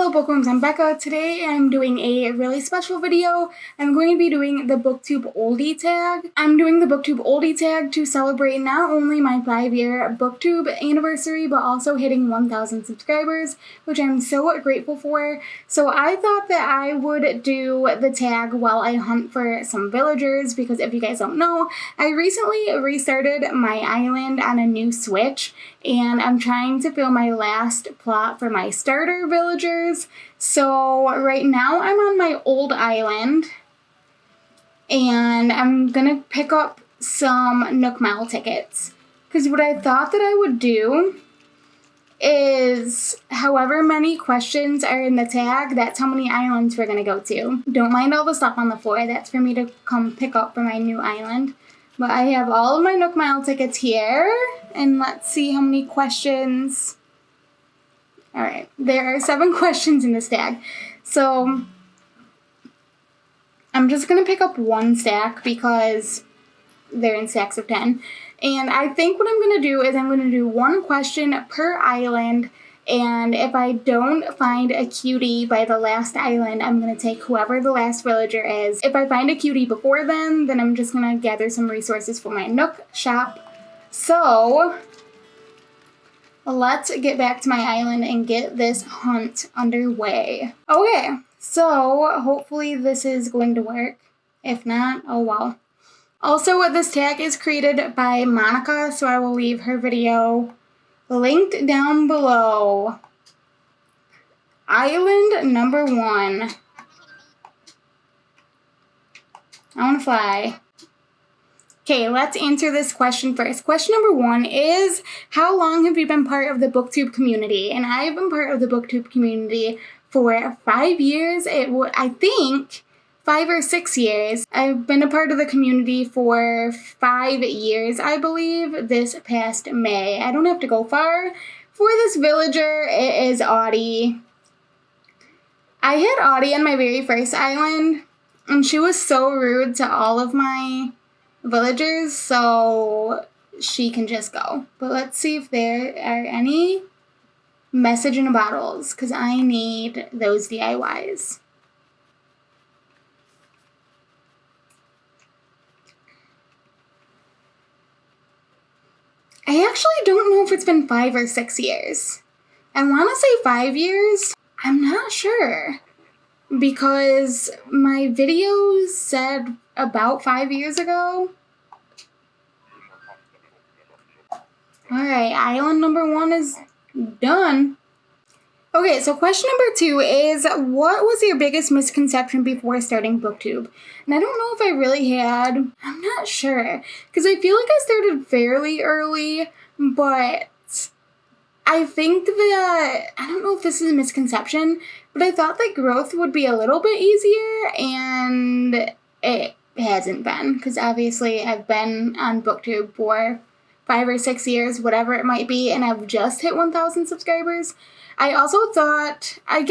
Hello bookworms, I'm Becca. Today I'm doing a really special video. I'm going to be doing the BookTube OLDIE tag. I'm doing the BookTube OLDIE tag to celebrate not only my 5-year BookTube anniversary, but also hitting 1,000 subscribers, which I'm so grateful for. So I thought that I would do the tag while I hunt for some villagers, because if you guys don't know, I recently restarted my island on a new Switch, and I'm trying to fill my last plot for my starter villagers. So right now I'm on my old island, and I'm gonna pick up some Nook Mile tickets, because what I thought that I would do is however many questions are in the tag, that's how many islands we're gonna go to. Don't mind all the stuff on the floor, that's for me to come pick up for my new island. But I have all of my Nook Mile tickets here, and let's see how many questions. Alright, there are 7 questions in this tag. So I'm just going to pick up one stack because they're in stacks of 10. And I think what I'm going to do is I'm going to do one question per island. And if I don't find a cutie by the last island, I'm going to take whoever the last villager is. If I find a cutie before then I'm just going to gather some resources for my Nook shop. So let's get back to my island and get this hunt underway. Okay, so hopefully this is going to work. If not, oh well. Also, this tag is created by Monica, so I will leave her video linked down below. Island number 1. I want to fly. Okay, let's answer this question first. Question number 1 is, how long have you been part of the BookTube community? And I have been part of the BookTube community for 5 years. I think 5 or 6 years. I've been a part of the community for 5 years, I believe, this past May. I don't have to go far. For this villager, it is Audie. I had Audie on my very first island, and she was so rude to all of my villagers, so she can just go. But let's see if there are any message in bottles, because I need those DIYs. I actually don't know if it's been 5 or 6 years. I want to say 5 years. I'm not sure, because my videos said about 5 years ago. Alright, island number 1 is done. Okay, so question number 2 is, what was your biggest misconception before starting BookTube? And I don't know if I really had. I'm not sure, because I feel like I started fairly early, but I think that, I don't know if this is a misconception, but I thought that growth would be a little bit easier, and it hasn't been, because obviously I've been on BookTube for 5 or 6 years, whatever it might be, and I've just hit 1,000 subscribers. I also thought, I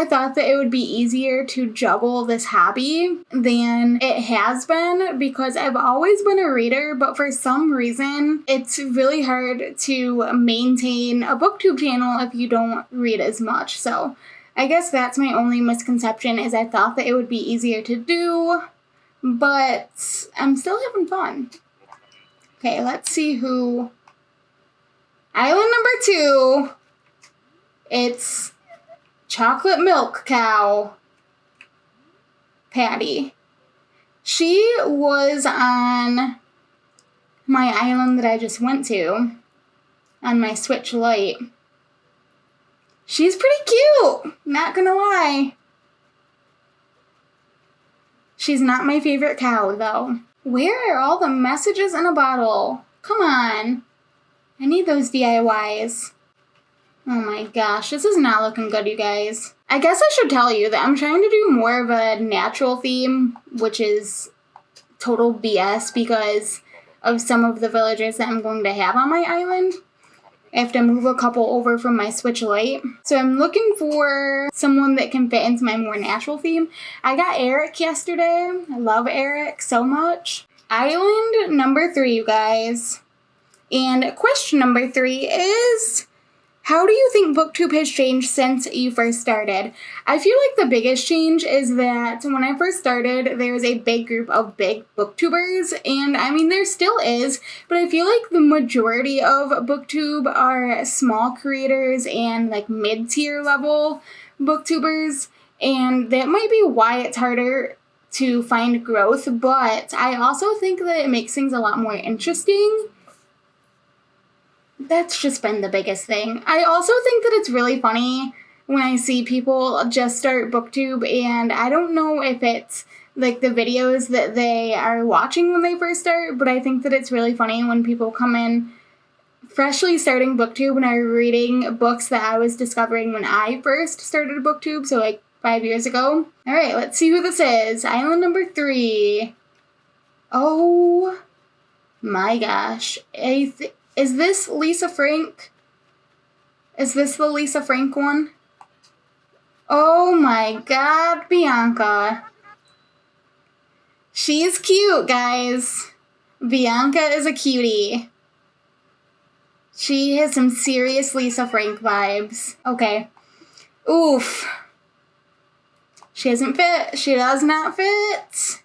thought that it would be easier to juggle this hobby than it has been, because I've always been a reader, but for some reason, it's really hard to maintain a BookTube channel if you don't read as much. So I guess that's my only misconception, is I thought that it would be easier to do, but I'm still having fun. Okay, let's see who. Island number 2. It's Chocolate Milk Cow Patty. She was on my island that I just went to on my Switch Lite. She's pretty cute, not gonna lie. She's not my favorite cow, though. Where are all the messages in a bottle? Come on. I need those DIYs. Oh my gosh, this is not looking good, you guys. I guess I should tell you that I'm trying to do more of a natural theme, which is total BS because of some of the villagers that I'm going to have on my island. I have to move a couple over from my Switch Lite. So I'm looking for someone that can fit into my more natural theme. I got Eric yesterday. I love Eric so much. Island number 3, you guys. And question number 3 is, How do you think BookTube has changed since you first started? I feel like the biggest change is that when I first started, there was a big group of big booktubers, and I mean, there still is, but I feel like the majority of BookTube are small creators and like mid-tier level booktubers, and that might be why it's harder to find growth, but I also think that it makes things a lot more interesting. That's just been the biggest thing. I also think that it's really funny when I see people just start BookTube, and I don't know if it's like the videos that they are watching when they first start, but I think that it's really funny when people come in freshly starting BookTube and are reading books that I was discovering when I first started BookTube, so like 5 years ago. All right, let's see who this is. Island number 3. Oh my gosh. Is this Lisa Frank? Is this the Lisa Frank one? Oh my god, Bianca. She's cute, guys. Bianca is a cutie. She has some serious Lisa Frank vibes. Okay. Oof. She doesn't fit. She does not fit.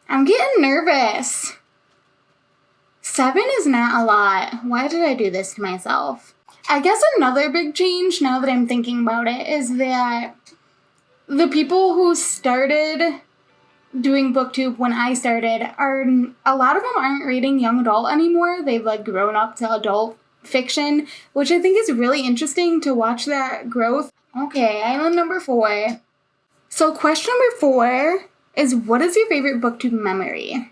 I'm getting nervous. 7 is not a lot. Why did I do this to myself? I guess another big change, now that I'm thinking about it, is that the people who started doing BookTube when I started a lot of them aren't reading young adult anymore. They've like grown up to adult fiction, which I think is really interesting to watch that growth. Okay, island number 4. So question number 4 is, what is your favorite BookTube memory?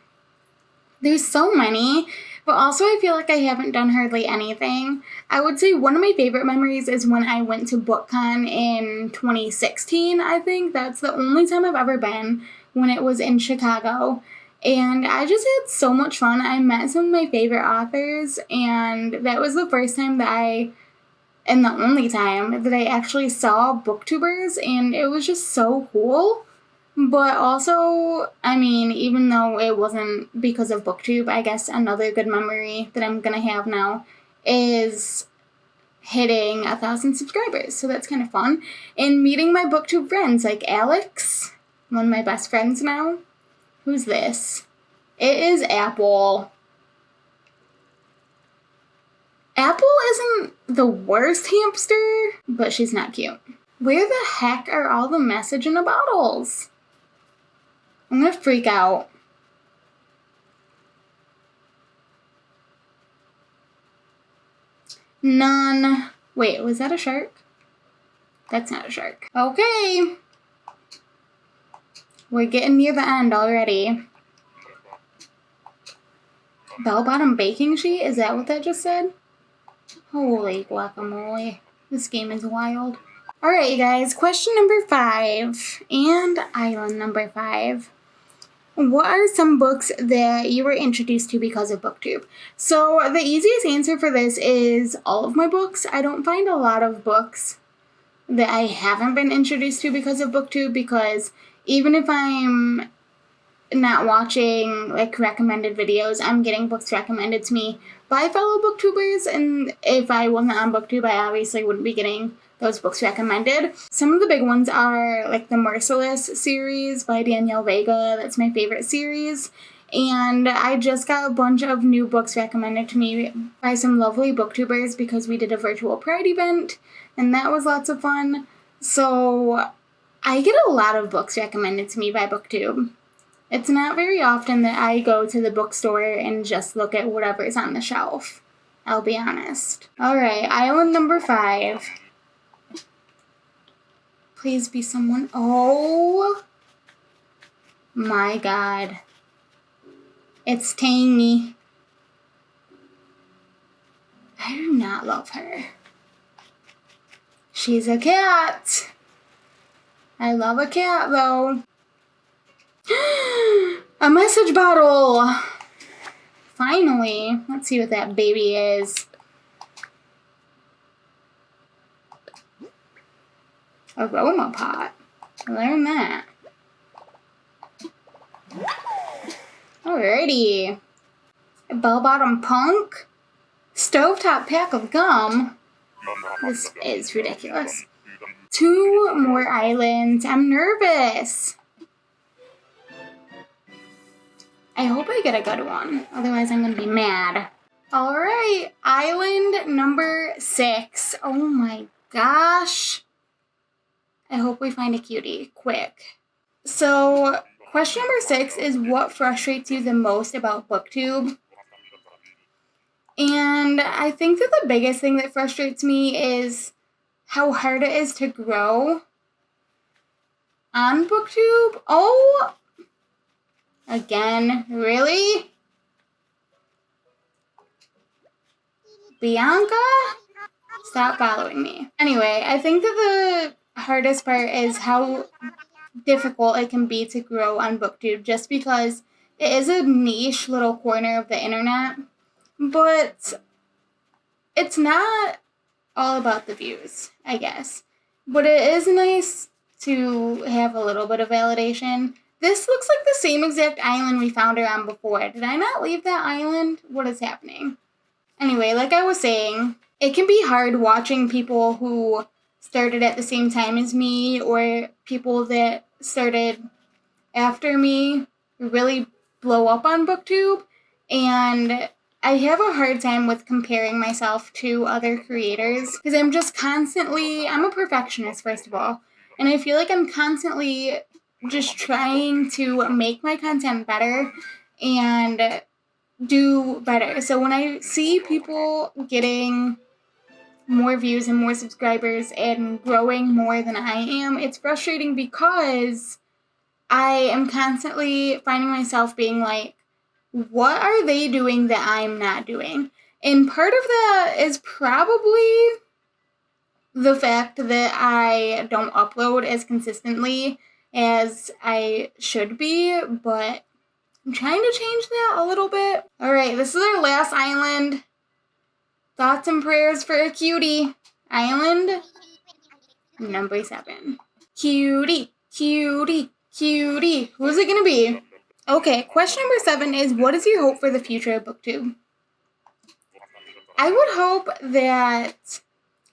There's so many, but also I feel like I haven't done hardly anything. I would say one of my favorite memories is when I went to BookCon in 2016, I think. That's the only time I've ever been, when it was in Chicago. And I just had so much fun. I met some of my favorite authors, and that was the first time that and the only time that I actually saw booktubers, and it was just so cool. But also, I mean, even though it wasn't because of BookTube, I guess another good memory that I'm gonna have now is hitting 1,000 subscribers. So that's kind of fun. And meeting my BookTube friends, like Alex, one of my best friends now. Who's this? It is Apple. Apple isn't the worst hamster, but she's not cute. Where the heck are all the message in the bottles? I'm gonna freak out. None. Wait, was that a shark? That's not a shark. Okay. We're getting near the end already. Bell-bottom baking sheet? Is that what that just said? Holy guacamole. This game is wild. Alright, you guys. Question number 5. And island number 5. What are some books that you were introduced to because of BookTube? So the easiest answer for this is all of my books. I don't find a lot of books that I haven't been introduced to because of BookTube, because even if I'm not watching like recommended videos, I'm getting books recommended to me by fellow booktubers, and if I wasn't on BookTube, I obviously wouldn't be getting those books recommended. Some of the big ones are like the Merciless series by Danielle Vega. That's my favorite series. And I just got a bunch of new books recommended to me by some lovely booktubers because we did a virtual Pride event, and that was lots of fun. So I get a lot of books recommended to me by BookTube. It's not very often that I go to the bookstore and just look at whatever's on the shelf. I'll be honest. Alright, island number 5. Please be someone. Oh my god. It's Tangy. I do not love her. She's a cat. I love a cat though. A message bottle. Finally. Let's see what that baby is. Aroma pot. Learn that. Alrighty. A bell-bottom punk. Stovetop pack of gum. This is ridiculous. 2 more islands. I'm nervous. I hope I get a good one. Otherwise, I'm going to be mad. All right. Island number 6. Oh my gosh. I hope we find a cutie quick. So, question number 6 is what frustrates you the most about BookTube? And I think that the biggest thing that frustrates me is how hard it is to grow on BookTube. Oh, again, really? Bianca? Stop following me. Anyway, I think that the hardest part is how difficult it can be to grow on BookTube just because it is a niche little corner of the internet, but it's not all about the views, I guess. But it is nice to have a little bit of validation. This looks like the same exact island we found her on before. Did I not leave that island? What is happening? Anyway, like I was saying, it can be hard watching people who started at the same time as me or people that started after me really blow up on BookTube. And I have a hard time with comparing myself to other creators because I'm a perfectionist, first of all. And I feel like I'm constantly just trying to make my content better and do better. So when I see people getting more views and more subscribers and growing more than I am, it's frustrating because I am constantly finding myself being like, what are they doing that I'm not doing? And part of that is probably the fact that I don't upload as consistently as I should be, but I'm trying to change that a little bit. All right, this is our last island. Thoughts and prayers for a cutie. Island number 7. Cutie, cutie, cutie. Who's it gonna be? Okay, question number 7 is, what is your hope for the future of BookTube? I would hope that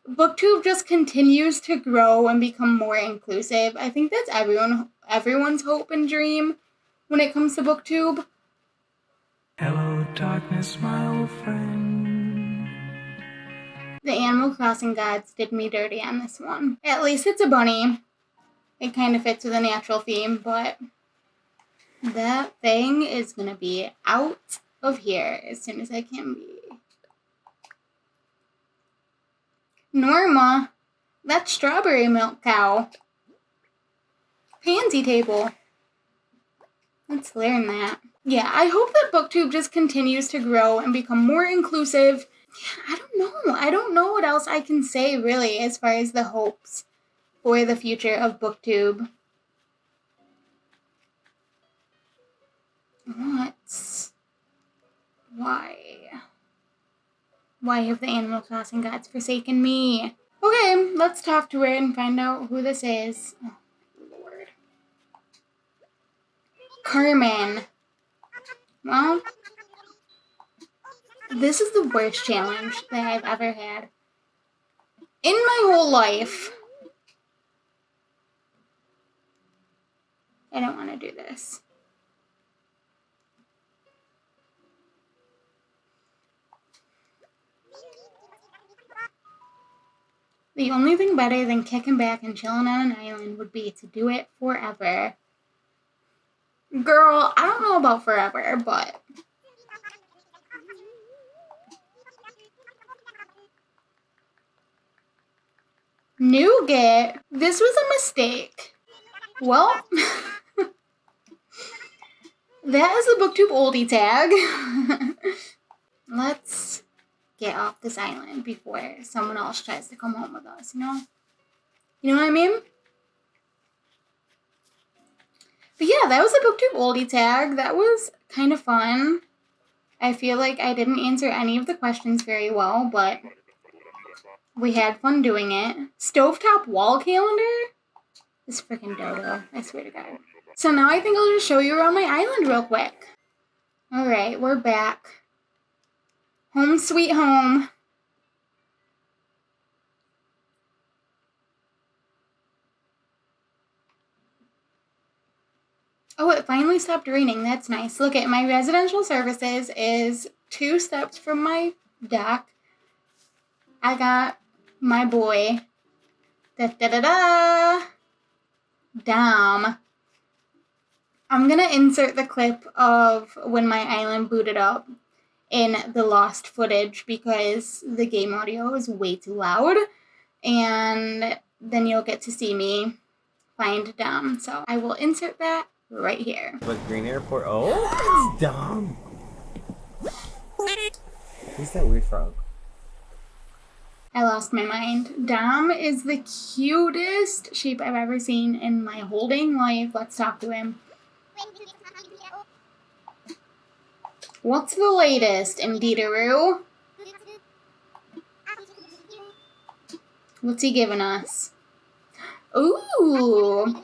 BookTube just continues to grow and become more inclusive. I think that's everyone's hope and dream when it comes to BookTube. Hello, darkness, my old friend. The Animal Crossing gods did me dirty on this one. At least it's a bunny. It kind of fits with a natural theme, but that thing is going to be out of here as soon as I can be. Norma, that's strawberry milk cow. Pansy table. Let's learn that. Yeah, I hope that BookTube just continues to grow and become more inclusive. I don't know what else I can say really as far as the hopes for the future of BookTube. Why have the Animal Crossing gods forsaken me? Okay, let's talk to her and find out who this is. Oh, Lord. Carmen. Well, this is the worst challenge that I've ever had in my whole life. I don't want to do this. The only thing better than kicking back and chilling on an island would be to do it forever. Girl, I don't know about forever, but nougat. This was a mistake. Well, that is the BookTube oldie tag. Let's get off this island before someone else tries to come home with us, you know? You know what I mean? But yeah, that was a BookTube oldie tag. That was kind of fun. I feel like I didn't answer any of the questions very well, but we had fun doing it. Stovetop wall calendar? This freaking dodo, I swear to God. So now I think I'll just show you around my island real quick. Alright, we're back. Home sweet home. Oh, it finally stopped raining. That's nice. Look at my residential services is 2 steps from my dock. I got my boy. Da-da-da-da! Dom. I'm gonna insert the clip of when my island booted up in the lost footage because the game audio is way too loud. And then you'll get to see me find Dom. So I will insert that right here. But Green Airport. Oh, it's Dom. Who's that weird frog? I lost my mind. Dom is the cutest sheep I've ever seen in my holding life. Let's talk to him. What's the latest, Indeedaroo? What's he giving us? Ooh!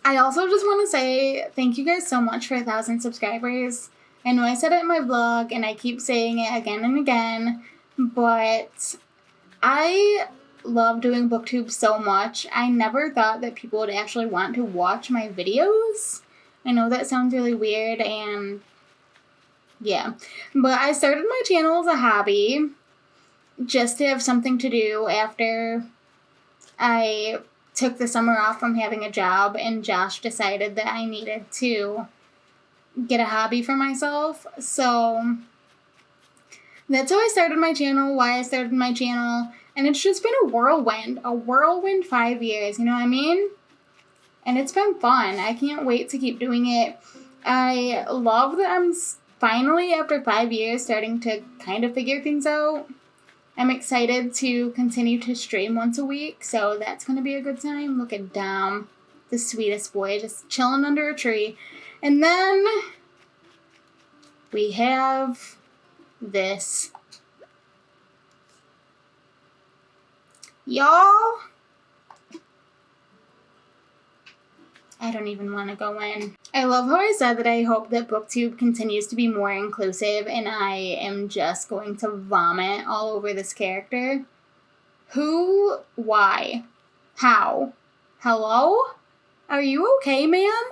I also just want to say thank you guys so much for 1,000 subscribers. I know I said it in my vlog and I keep saying it again and again, but I love doing BookTube so much. I never thought that people would actually want to watch my videos. I know that sounds really weird and yeah, but I started my channel as a hobby just to have something to do after I took the summer off from having a job and Josh decided that I needed to get a hobby for myself. So that's how I started my channel, why I started my channel, and it's just been a whirlwind 5 years, you know what I mean? And it's been fun. I can't wait to keep doing it. I love that I'm finally, after 5 years, starting to kind of figure things out. I'm excited to continue to stream once a week, so that's going to be a good time. Look at Dom, the sweetest boy, just chilling under a tree. And then we have this. Y'all, I don't even want to go in. I love how I said that I hope that BookTube continues to be more inclusive and I am just going to vomit all over this character. Who? Why? How? Hello? Are you okay, ma'am?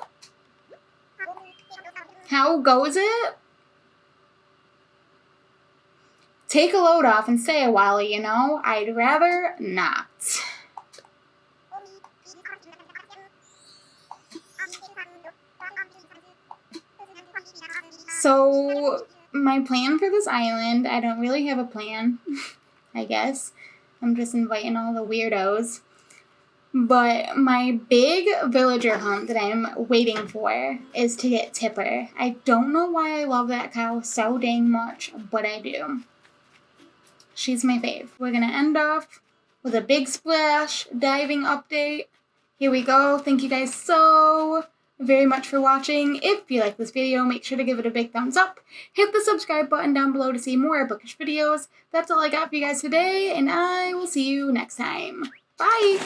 How goes it? Take a load off and stay a while, you know? I'd rather not. So, my plan for this island, I don't really have a plan, I guess. I'm just inviting all the weirdos. But my big villager hunt that I'm waiting for is to get Tipper. I don't know why I love that cow so dang much, but I do. She's my fave. We're going to end off with a big splash diving update. Here we go. Thank you guys so very much for watching. If you like this video, make sure to give it a big thumbs up. Hit the subscribe button down below to see more bookish videos. That's all I got for you guys today, and I will see you next time. Bye!